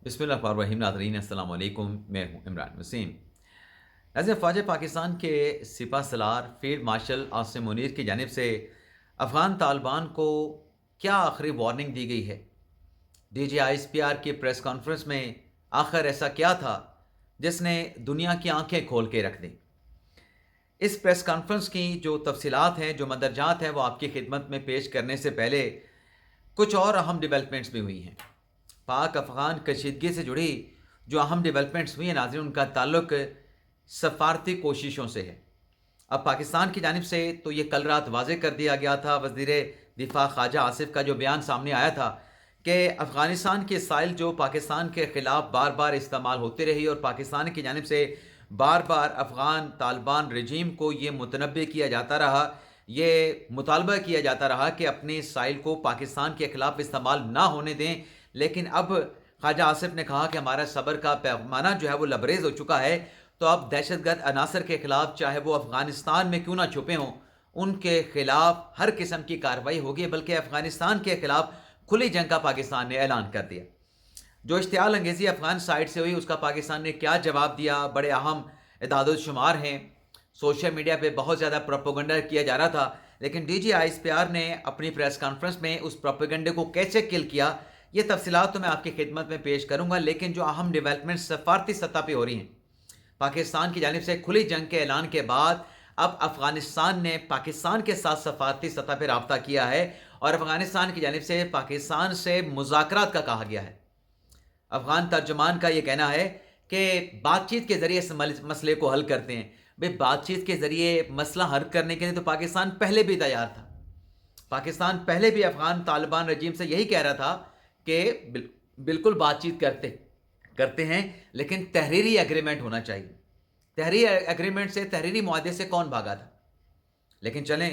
بسم اللہ الرحمن الرحیم. ناظرین السلام علیکم. میں ہوں عمران وسیم. ناظرین، فوج پاکستان کے سپہ سالار فیلڈ مارشل عاصم منیر کی جانب سے افغان طالبان کو کیا آخری وارننگ دی گئی ہے؟ D G I S P R کی پریس کانفرنس میں آخر ایسا کیا تھا جس نے دنیا کی آنکھیں کھول کے رکھ دیں؟ اس پریس کانفرنس کی جو تفصیلات ہیں، جو مندرجات ہیں، وہ آپ کی خدمت میں پیش کرنے سے پہلے کچھ اور اہم ڈیولپمنٹس بھی ہوئی ہیں. پاک افغان کشیدگی سے جڑی جو اہم ڈیولپمنٹس ہوئی ہیں ناظرین، ان کا تعلق سفارتی کوششوں سے ہے. اب پاکستان کی جانب سے تو یہ کل رات واضح کر دیا گیا تھا، وزیر دفاع خواجہ آصف کا جو بیان سامنے آیا تھا کہ افغانستان کی اسرائیل جو پاکستان کے خلاف بار بار استعمال ہوتی رہی اور پاکستان کی جانب سے بار بار افغان طالبان رجیم کو یہ متنبع کیا جاتا رہا، یہ مطالبہ کیا جاتا رہا کہ اپنی اسرائیل کو پاکستان کے خلاف استعمال نہ ہونے دیں. لیکن اب خواجہ آصف نے کہا کہ ہمارا صبر کا پیمانہ جو ہے وہ لبریز ہو چکا ہے، تو اب دہشت گرد عناصر کے خلاف چاہے وہ افغانستان میں کیوں نہ چھپے ہوں، ان کے خلاف ہر قسم کی کارروائی ہوگی. بلکہ افغانستان کے خلاف کھلی جنگ کا پاکستان نے اعلان کر دیا. جو اشتعال انگیزی افغان سائٹ سے ہوئی، اس کا پاکستان نے کیا جواب دیا؟ بڑے اہم اعداد و شمار ہیں. سوشل میڈیا پہ بہت زیادہ پروپیگنڈا کیا جا رہا تھا، لیکن D G I S P R نے اپنی پریس کانفرنس میں اس پروپیگنڈے کو کیسے کل کیا، یہ تفصیلات تو میں آپ کی خدمت میں پیش کروں گا. لیکن جو اہم ڈیولپمنٹ سفارتی سطح پہ ہو رہی ہیں، پاکستان کی جانب سے کھلی جنگ کے اعلان کے بعد اب افغانستان نے پاکستان کے ساتھ سفارتی سطح پہ رابطہ کیا ہے اور افغانستان کی جانب سے پاکستان سے مذاکرات کا کہا گیا ہے. افغان ترجمان کا یہ کہنا ہے کہ بات چیت کے ذریعے اس مسئلے کو حل کرتے ہیں. بھئی بات چیت کے ذریعے مسئلہ حل کرنے کے لیے تو پاکستان پہلے بھی تیار تھا. پاکستان پہلے بھی افغان طالبان رجیم سے یہی کہہ رہا تھا کہ بالکل بات چیت کرتے ہیں، لیکن تحریری ایگریمنٹ ہونا چاہیے. تحریری ایگریمنٹ سے، تحریری معاہدے سے کون بھاگا تھا؟ لیکن چلیں،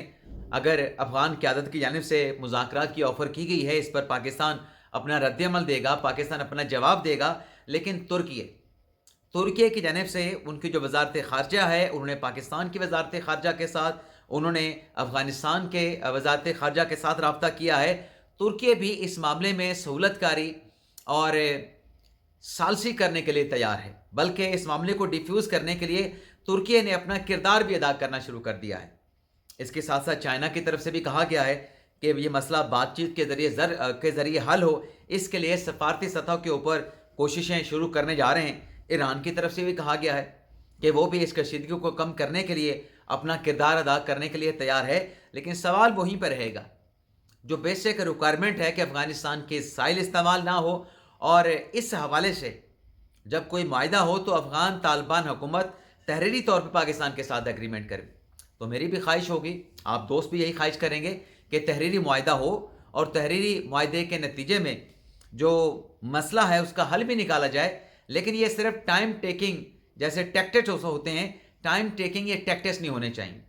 اگر افغان قیادت کی جانب سے مذاکرات کی آفر کی گئی ہے، اس پر پاکستان اپنا رد عمل دے گا، پاکستان اپنا جواب دے گا. لیکن ترکیے کی جانب سے ان کی جو وزارت خارجہ ہے، انہوں نے پاکستان کی وزارت خارجہ کے ساتھ، انہوں نے افغانستان کے وزارت خارجہ کے ساتھ رابطہ کیا ہے. ترکیے بھی اس معاملے میں سہولت کاری اور ثالثی کرنے کے لیے تیار ہے، بلکہ اس معاملے کو ڈیفیوز کرنے کے لیے ترکیے نے اپنا کردار بھی ادا کرنا شروع کر دیا ہے. اس کے ساتھ ساتھ چائنا کی طرف سے بھی کہا گیا ہے کہ یہ مسئلہ بات چیت کے ذریعے حل ہو، اس کے لیے سفارتی سطح کے اوپر کوششیں شروع کرنے جا رہے ہیں. ایران کی طرف سے بھی کہا گیا ہے کہ وہ بھی اس کشیدگی کو کم کرنے کے لیے اپنا کردار ادا کرنے کے لیے تیار ہے. لیکن سوال وہیں پر رہے گا، جو بیسک ریکوائرمنٹ ہے کہ افغانستان کے سائل استعمال نہ ہو. اور اس حوالے سے جب کوئی معاہدہ ہو تو افغان طالبان حکومت تحریری طور پہ پاکستان کے ساتھ ایگریمنٹ کرے. تو میری بھی خواہش ہوگی، آپ دوست بھی یہی خواہش کریں گے کہ تحریری معاہدہ ہو اور تحریری معاہدے کے نتیجے میں جو مسئلہ ہے اس کا حل بھی نکالا جائے. لیکن یہ صرف ٹائم ٹیکنگ جیسے ٹیکٹس ہوتے ہیں، ٹائم ٹیکنگ یہ ٹیکٹس نہیں ہونے چاہیے.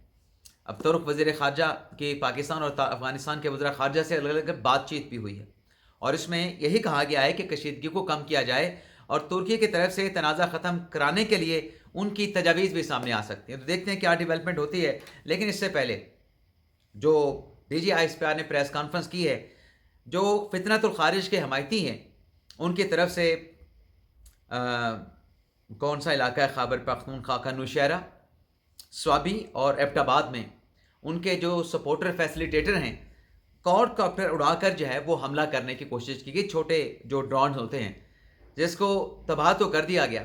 اب ترک وزیر خارجہ کی پاکستان اور افغانستان کے وزراء خارجہ سے الگ الگ بات چیت بھی ہوئی ہے، اور اس میں یہی کہا گیا ہے کہ کشیدگی کو کم کیا جائے اور ترکی کی طرف سے تنازع ختم کرانے کے لیے ان کی تجاویز بھی سامنے آ سکتی ہیں. تو دیکھتے ہیں کیا ڈیولپمنٹ ہوتی ہے. لیکن اس سے پہلے جو D G I S P R نے پریس کانفرنس کی ہے، جو فتنۃ الخارج کے حمایتی ہیں ان کی طرف سے کون سا علاقہ ہے خیبر پختونخوا کا، نوشہرہ، سوابی اور ایبٹ آباد میں ان کے جو سپورٹر فیسلیٹیٹر ہیں، کوڈ کاپٹر اڑا کر جو ہے وہ حملہ کرنے کی کوشش کی گئی. چھوٹے جو ڈرونز ہوتے ہیں جس کو تباہ تو کر دیا گیا.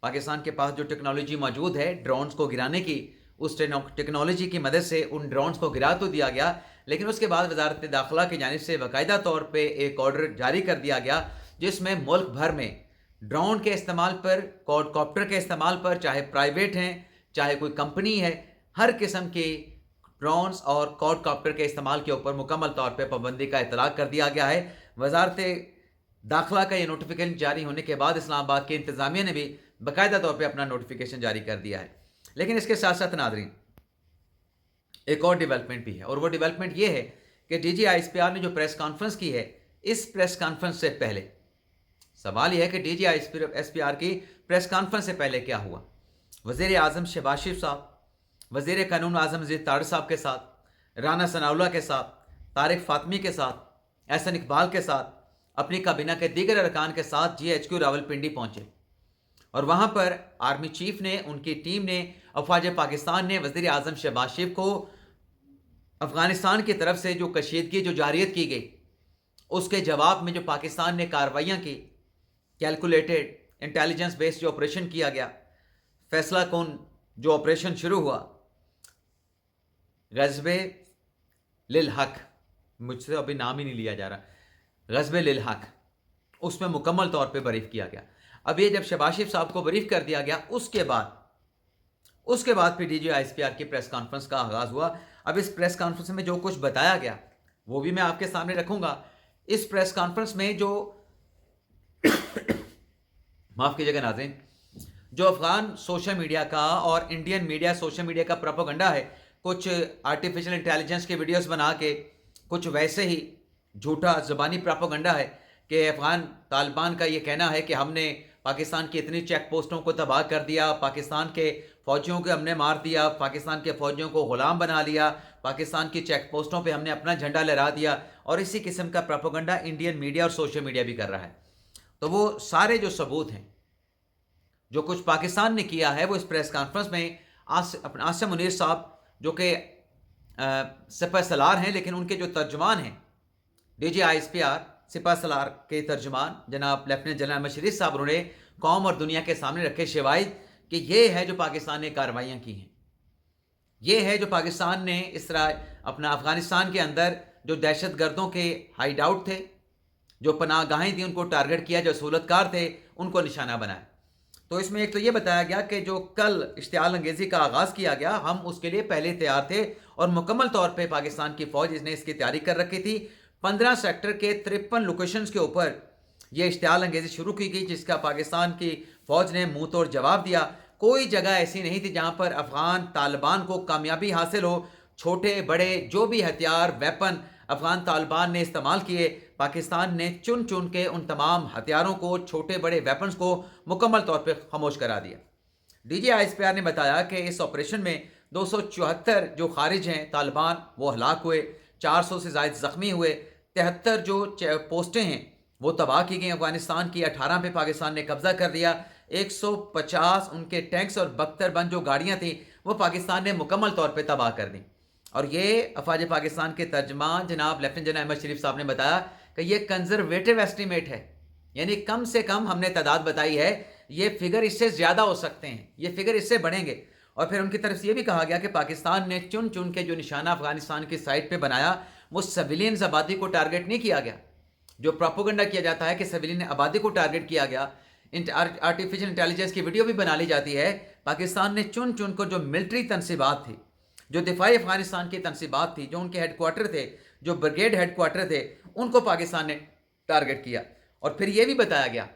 پاکستان کے پاس جو ٹیکنالوجی موجود ہے ڈرونز کو گرانے کی، اس ٹیکنالوجی کی مدد سے ان ڈرونز کو گرا تو دیا گیا، لیکن اس کے بعد وزارت داخلہ کی جانب سے باقاعدہ طور پہ ایک آرڈر جاری کر دیا گیا جس میں ملک بھر میں ڈرون کے استعمال پر، کوڈ کاپٹر کے استعمال پر، چاہے پرائیویٹ ہیں چاہے کوئی کمپنی ہے، ہر قسم کی ڈرونز اور کوڈ کاپٹر کے استعمال کے اوپر مکمل طور پہ پابندی کا اطلاق کر دیا گیا ہے. وزارت داخلہ کا یہ نوٹیفیکیشن جاری ہونے کے بعد اسلام آباد کی انتظامیہ نے بھی باقاعدہ طور پہ اپنا نوٹیفیکیشن جاری کر دیا ہے. لیکن اس کے ساتھ ساتھ ناظرین ایک اور ڈیولپمنٹ بھی ہے، اور وہ ڈیولپمنٹ یہ ہے کہ D G I S P R نے جو پریس کانفرنس کی ہے، اس پریس کانفرنس سے پہلے سوال یہ ہے کہ D G I S P R کی پریس کانفرنس سے پہلے کیا ہوا. وزیر اعظم شہباز شریف صاحب وزیر قانون اعظم عزیز تارڑ صاحب کے ساتھ، رانا ثناء اللہ کے ساتھ، طارق فاطمی کے ساتھ، احسن اقبال کے ساتھ، अपनी काबीना के दीगर अरकान के साथ GHQ रावलपिंडी पहुंचे और वहां पर आर्मी चीफ ने, उनकी टीम ने, अफवाज पाकिस्तान ने वज़ीर आज़म शहबाज शरीफ को अफ़गानिस्तान की तरफ से जो कशीदगी जो जारियत की गई उसके जवाब में जो पाकिस्तान ने कार्रवाइयाँ की, कैलकुलेटेड इंटेलिजेंस बेस्ड जो ऑपरेशन किया गया, फैसला कौन जो ऑपरेशन शुरू हुआ, ग़ज़वे लिल हक, मुझसे अभी नाम ही नहीं लिया जा रहा, ग़ज़वे लिल हक, उसमें मुकम्मल तौर पे ब्रीफ किया गया। अब ये जब शहबाज शरीफ साहब को ब्रीफ कर दिया गया, उसके बाद फिर DGISPR की प्रेस कॉन्फ्रेंस का आगाज़ हुआ। अब इस प्रेस कॉन्फ्रेंस में जो कुछ बताया गया वो भी मैं आपके सामने रखूँगा। इस प्रेस कॉन्फ्रेंस में जो माफ़ कीजिएगा नाज़रीन, जो अफ़गान सोशल मीडिया का और इंडियन मीडिया सोशल मीडिया का प्रोपेगेंडा है, कुछ आर्टिफिशियल इंटेलिजेंस के वीडियोस बना के, कुछ वैसे ही झूठा ज़बानी प्रोपेगेंडा है कि अफ़गान तालिबान का ये कहना है कि हमने पाकिस्तान की इतनी चेक पोस्टों को तबाह कर दिया, पाकिस्तान के फ़ौजियों को हमने मार दिया, पाकिस्तान के फ़ौजियों को ग़ुलाम बना लिया, पाकिस्तान की चेक पोस्टों पे हमने अपना झंडा लहरा दिया, और इसी किस्म का प्रोपेगेंडा इंडियन मीडिया और सोशल मीडिया भी कर रहा है। तो वो सारे जो सबूत हैं जो कुछ पाकिस्तान ने किया है वो इस प्रेस कॉन्फ्रेंस में आसिम मुनीर साहब, जो कि सिपह सलार हैं लेकिन उनके जो तर्जुमान हैं DGISPR सिपह सलार के तर्जुमान जनाब लेफ्टिनेंट जनरल अहमद शरीफ साहब, उन्होंने कौम और दुनिया के सामने रखे शवाहिद कि ये है जो पाकिस्तान ने कार्रवाइयाँ की हैं, ये है जो पाकिस्तान ने इस तरह अपना अफ़गानिस्तान के अंदर जो दहशत गर्दों के हाइड आउट थे, जो पनाहगाहें थी, उनको टारगेट किया, जो सहूलतकार थे उनको निशाना बनाया। तो इसमें एक तो ये बताया गया कि जो कल इश्तियाल अंगेज़ी का आगाज़ किया गया, हम उसके लिए पहले तैयार थे और मुकम्मल तौर पे पाकिस्तान की फ़ौज इसने इसकी तैयारी कर रखी थी। 15 सेक्टर के 53 लोकेशंस के ऊपर ये इश्तियाल अंगेज़ी शुरू की गई, जिसका पाकिस्तान की फ़ौज ने मुँह तोड़ जवाब दिया। कोई जगह ऐसी नहीं थी जहाँ पर अफ़गान तालिबान को कामयाबी हासिल हो। छोटे बड़े जो भी हथियार, वेपन अफ़गान तालिबान ने इस्तेमाल किए, पाकिस्तान ने चुन चुन के उन तमाम हथियारों को, छोटे बड़े वेपन्स को मुकम्मल तौर पे खामोश करा दिया। DGISPR ने बताया कि इस ऑपरेशन में 274 जो खारिज हैं तालिबान वो हलाक हुए, 400 से ज़ायद ज़ख्मी हुए, 73 जो पोस्टें हैं वो तबाह की गई अफ़गानिस्तान की, 18 पे पाकिस्तान ने कब्ज़ा कर दिया, 150 उनके टैंक्स और बख्तरबंद जो गाड़ियाँ थी वो पाकिस्तान ने मुकम्मल तौर पर तबाह कर दी। और ये अफवाज पाकिस्तान के तर्जमान जनाब लेफ्टिनेंट जनरल अहमद शरीफ साहब ने बताया कि ये कंजर्वेटिव एस्टीमेट है, यानी कम से कम हमने तादाद बताई है, ये फिगर इससे ज़्यादा हो सकते हैं, ये फिगर इससे बढ़ेंगे। और फिर उनकी तरफ से ये भी कहा गया कि पाकिस्तान ने चुन चुन के जो निशाना अफगानिस्तान की साइड पे बनाया वो सिविलियन आबादी को टारगेट नहीं किया गया। जो प्रोपेगेंडा किया जाता है कि सिविलियन आबादी को टारगेट किया गया, आर्टिफिशियल इंटेलिजेंस की वीडियो भी बना ली जाती है। पाकिस्तान ने चुन चुन को जो मिलिट्री तनसीबात थी, जो दिफाई अफगानिस्तान की तनसीबात थी, जो उनके हेडक्वार्टर थे, जो ब्रिगेड हेडक्वार्टर थे, उनको पाकिस्तान ने टारगेट किया। और फिर यह भी बताया गया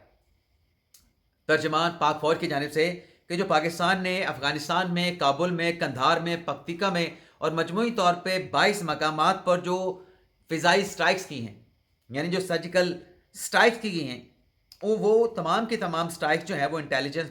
तर्जमान पाक फौज की जानिब से कि जो पाकिस्तान ने अफगानिस्तान में, काबुल में, कंधार में, पख्तिका में और मजमूई तौर पे 22 मकामात पर जो फ़िज़ाई स्ट्राइक्स की हैं, यानी जो सर्जिकल स्ट्राइक्स की गई हैं, वो तमाम की तमाम स्ट्राइक्स जो है वो इंटेलिजेंस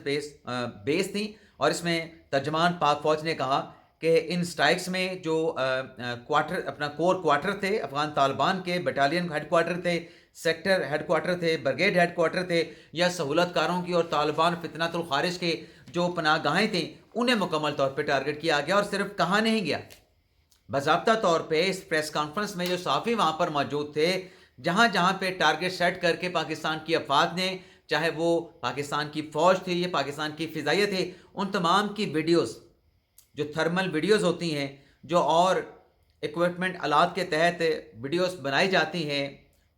बेस थी। और इसमें तर्जमान पाक फौज ने कहा कि इन स्ट्राइक्स में जो क्वार्टर, अपना कोर क्वार्टर थे अफगान तालिबान के, बटालियन हेडक्वार्टर थे, सेक्टर हेडक्वार्टर थे, ब्रिगेड हेडक्वार्टर थे, या सहूलतकारों की और तालिबान फितनतुल खारिज के जो पनाहगाहें थी उन्हें मुकम्मल तौर पे टारगेट किया गया। और सिर्फ कहा नहीं गया, बाज़ाब्ता तौर पे इस प्रेस कॉन्फ्रेंस में जो सहाफ़ी वहाँ पर मौजूद थे, जहाँ जहाँ पे टारगेट सेट करके पाकिस्तान की अफवाज ने, चाहे वो पाकिस्तान की फ़ौज थी या पाकिस्तान की फ़िज़ाइयत थी, उन तमाम की वीडियोज़, जो थर्मल वीडियोज़ होती हैं, जो और इक्विपमेंट आलात के तहत वीडियोज़ बनाई जाती हैं,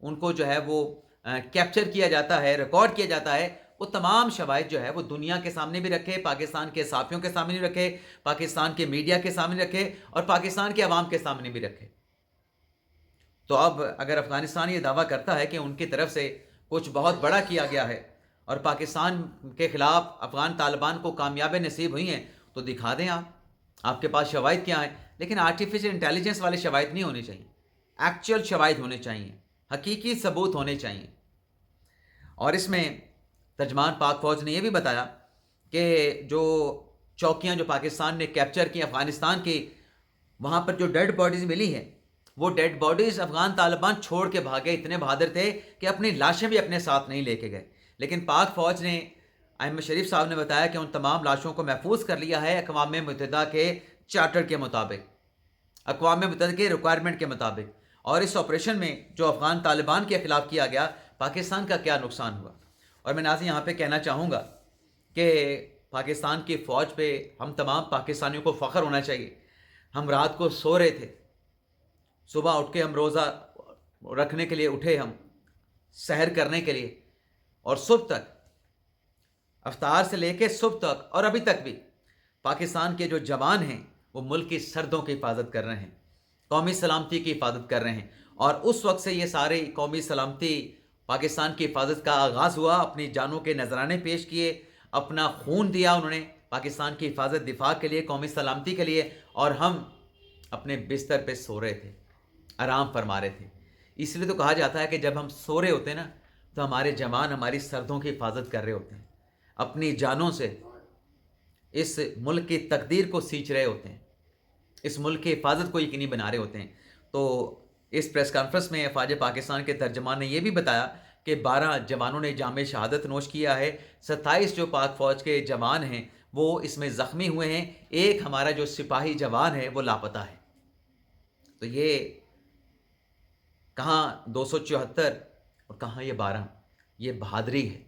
उनको जो है वो कैप्चर किया जाता है, रिकॉर्ड किया जाता है, वो तमाम शवाहिद जो है वो दुनिया के सामने भी रखे, पाकिस्तान के साफियों के सामने भी रखे, पाकिस्तान के मीडिया के सामने रखे और पाकिस्तान के अवाम के सामने भी रखे। तो अब अगर अफ़गानिस्तान ये दावा करता है कि उनकी तरफ से कुछ बहुत बड़ा किया गया है और पाकिस्तान के ख़िलाफ़ अफ़गान तालिबान को कामयाबी नसीब हुई हैं, तो दिखा दें आपके पास शवाहिद क्या हैं। लेकिन आर्टिफिशियल इंटेलिजेंस वाले शवाहिद नहीं होने चाहिए, एक्चुअल शवाहिद होने चाहिए, हकीकी सबूत होने चाहिए। और इसमें तर्जमान पाक फ़ौज ने यह भी बताया कि जो चौकियाँ जो पाकिस्तान ने कैप्चर की अफ़गानिस्तान की, वहाँ पर जो डेड बॉडीज़ मिली हैं वो डेड बॉडीज़ अफ़गान तालिबान छोड़ के भागे, इतने बहादुर थे कि अपनी लाशें भी अपने साथ नहीं लेके गए। लेकिन पाक फ़ौज ने, अहमद शरीफ साहब ने बताया कि उन तमाम लाशों को महफूज कर लिया है अक़वाम मुत्तहिदा के चार्टर के मुताबिक, अक़वाम मुत्तहिदा के रिक्वायरमेंट के मुताबिक। और इस ऑपरेशन में जो अफ़गान तालिबान के ख़िलाफ़ किया गया, पाकिस्तान का क्या नुकसान हुआ। और मैं नाज़रीन यहाँ पे कहना चाहूँगा कि पाकिस्तान की फ़ौज पे हम तमाम पाकिस्तानियों को फ़ख्र होना चाहिए। हम रात को सो रहे थे, सुबह उठ के हम रोज़ा रखने के लिए उठे, हम सहर करने के लिए, और सुबह तक, अफ्तार से लेके सुबह तक और अभी तक भी पाकिस्तान के जो जवान हैं वो मुल्क की सरहदों की हिफाजत कर रहे हैं, कौमी सलामती की हिफाजत कर रहे हैं। और उस वक्त से ये सारे कौमी सलामती, पाकिस्तान की हिफाजत का आगाज़ हुआ। अपनी जानों के नजराने पेश किए, अपना खून दिया उन्होंने पाकिस्तान की हिफाजत दिफा के लिए, कौमी सलामती के लिए। और हम अपने बिस्तर पे सो रहे थे, आराम फरमा रहे थे। इसलिए तो कहा जाता है कि जब हम सो रहे होते हैं ना, तो हमारे जवान हमारी सरहदों की हिफाजत कर रहे होते हैं, अपनी जानों से इस मुल्क की तकदीर को सींच रहे होते हैं, इस मुल्क की हिफाजत को यकीनी बना रहे होते हैं। तो इस प्रेस कॉन्फ्रेंस में फ़ौज पाकिस्तान के तर्जमान ने यह भी बताया कि 12 जवानों ने जाम शहादत नोश किया है। 27 जो पाक फ़ौज के जवान हैं वो इसमें ज़ख्मी हुए हैं। एक हमारा जो सिपाही जवान है वो लापता है। तो ये कहाँ 274 और कहाँ ये 12, ये बहादुरी है।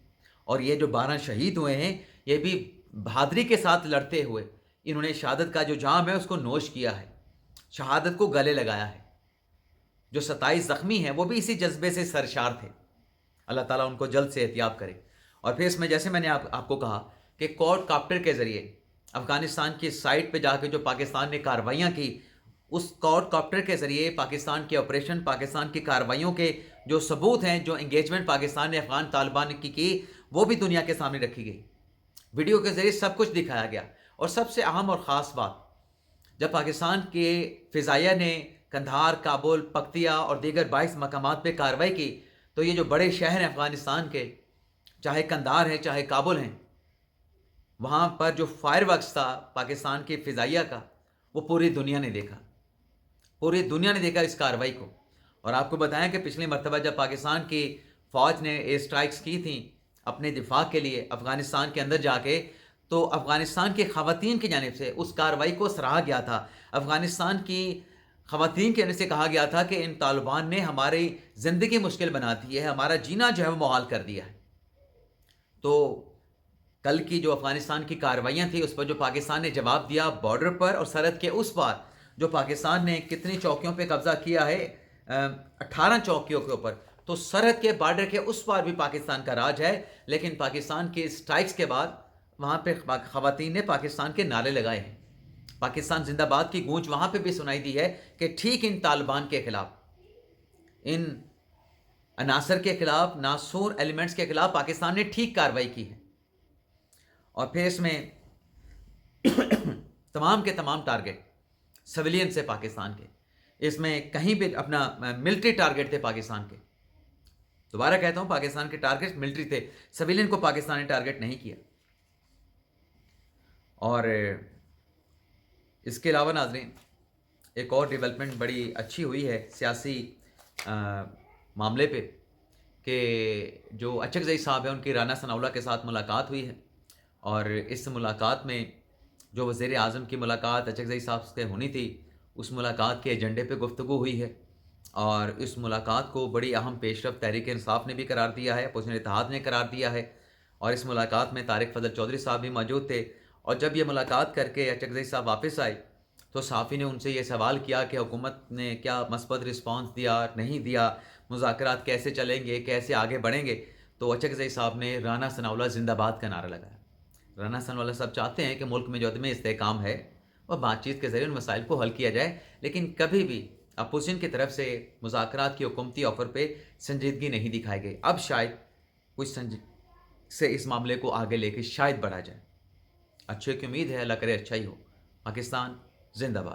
और ये जो 12 शहीद हुए हैं, ये भी बहादुरी के साथ लड़ते हुए इन्होंने शहादत का जो जाम है उसको नोश किया है, शहादत को गले लगाया है। जो 27 ज़ख्मी हैं वो भी इसी जज्बे से सरशार थे। अल्लाह ताला उनको जल्द से एहतियाब करे। और फिर इसमें जैसे मैंने आपको कहा कि क्वाड कॉप्टर के ज़रिए अफ़गानिस्तान की साइट पे जाके जो पाकिस्तान ने कार्रवाइयाँ की, उस क्वाड कॉप्टर के ज़रिए पाकिस्तान के ऑपरेशन, पाकिस्तान की कार्रवाइयों के जो सबूत हैं, जो इंगेजमेंट पाकिस्तान ने अफ़गान तालिबान की वो भी दुनिया के सामने रखी गई। वीडियो के ज़रिए सब कुछ दिखाया गया। और सबसे अहम और ख़ास बात, जब पाकिस्तान के फ़िज़ाइया ने कंधार, काबुल, पक्तिया और दीगर 22 मकामात पे कार्रवाई की, तो ये जो बड़े शहर हैं अफ़गानिस्तान के, चाहे कंधार है चाहे काबुल हैं, वहाँ पर जो फायरवर्क्स था पाकिस्तान की फ़िज़ाइया का, वो पूरी दुनिया ने देखा, पूरी दुनिया ने देखा इस कार्रवाई को। और आपको बताया कि पिछली मरतबा जब पाकिस्तान की फ़ौज ने एयर स्ट्राइक्स की थी अपने दिफा के लिए अफ़गानिस्तान के अंदर जाके, तो अफ़गानिस्तान की ख़वातीन की जानिब से उस कार्रवाई को सराहा गया था। अफ़गानिस्तान की ख़वातीन के जानिब से कहा गया था कि इन तालिबान ने हमारी ज़िंदगी मुश्किल बना दी है, हमारा जीना जो है वो मुहाल कर दिया है। तो कल की जो अफ़गानिस्तान की कार्रवाइयाँ थी उस पर जो पाकिस्तान ने जवाब दिया, बॉर्डर पर और सरहद के उस पार जो पाकिस्तान ने कितनी चौकियों पे कब्ज़ा किया है, 18 चौकियों के ऊपर। तो सरहद के बॉर्डर के उस पार भी पाकिस्तान का राज है। लेकिन पाकिस्तान के स्ट्राइक्स के बाद वहाँ पे ख़वातीन ने पाकिस्तान के नारे लगाए हैं, पाकिस्तान जिंदाबाद की गूंज वहाँ पे भी सुनाई दी है कि ठीक इन तालिबान के ख़िलाफ़, इन अनासर के ख़िलाफ़, नासूर एलिमेंट्स के ख़िलाफ़ पाकिस्तान ने ठीक कार्रवाई की है। और फिर इसमें तमाम के तमाम टारगेट सिविलियन से पाकिस्तान के, इसमें कहीं भी अपना मिलिट्री टारगेट थे पाकिस्तान के। दोबारा कहता हूँ, पाकिस्तान के टारगेट मिलिट्री थे, सिविलियन को पाकिस्तान ने टारगेट नहीं किया। और इसके अलावा नाज़रीन एक और डेवलपमेंट बड़ी अच्छी हुई है सियासी मामले पे कि जो अचकज़ई साहब हैं उनकी राना सनाउल्लाह के साथ मुलाकात हुई है। और इस मुलाकात में जो वज़ीर आज़म की मुलाकात अचकज़ई साहब से होनी थी, उस मुलाकात के एजेंडे पे गुफ्तगू हुई है। और इस मुलाकात को बड़ी अहम पेशरफ़ तहरीक इंसाफ ने भी करार दिया है, अपोज़िशन इत्तेहाद ने करार दिया है। और इस मुलाकात में तारिक फ़ज़ल चौधरी साहब भी मौजूद थे। और जब ये मुलाकात करके अचकज़ई साहब वापस आए तो सहाफ़ी ने उनसे ये सवाल किया कि हुकूमत ने क्या मस्बत रिस्पांस दिया, नहीं दिया, मुज़ाकरात कैसे चलेंगे, कैसे आगे बढ़ेंगे। तो अचकज़ई साहब ने राना सनाउल्लाह ज़िंदाबाद का नारा लगाया। राना सनाउल्लाह साहब चाहते हैं कि मुल्क में जो अदम इस्तेहकाम है वह बातचीत के ज़रिए उन मसाइल को हल किया जाए, लेकिन कभी भी अपोजिशन की तरफ से मुज़ाकरात की हुकूमती ऑफ़र पे संजीदगी नहीं दिखाई गई। अब शायद कुछ से इस मामले को आगे लेके शायद बढ़ा जाए। अच्छे की उम्मीद है, अल्लाह करे अच्छा ही हो। पाकिस्तान जिंदाबाद।